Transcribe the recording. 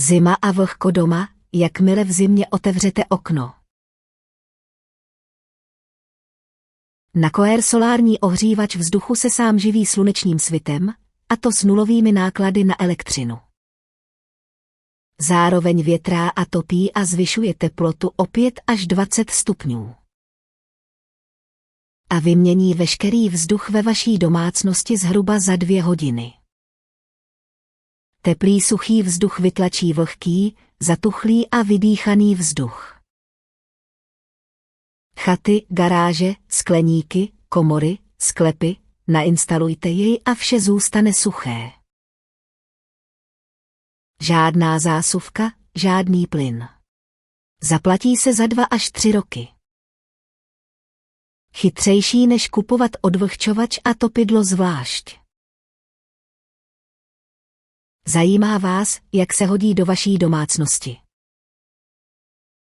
Zima a vlhko doma, jakmile v zimě otevřete okno. Nakoer solární ohřívač vzduchu se sám živí slunečním svitem, a to s nulovými náklady na elektřinu. Zároveň větrá a topí a zvyšuje teplotu o 5 až 20 stupňů. A vymění veškerý vzduch ve vaší domácnosti zhruba za 2 hodiny. Teplý suchý vzduch vytlačí vlhký, zatuchlý a vydýchaný vzduch. Chaty, garáže, skleníky, komory, sklepy, nainstalujte jej a vše zůstane suché. Žádná zásuvka, žádný plyn. Zaplatí se za 2 až 3 roky. Chytřejší než kupovat odvlhčovač a topidlo zvlášť. Zajímá vás, jak se hodí do vaší domácnosti.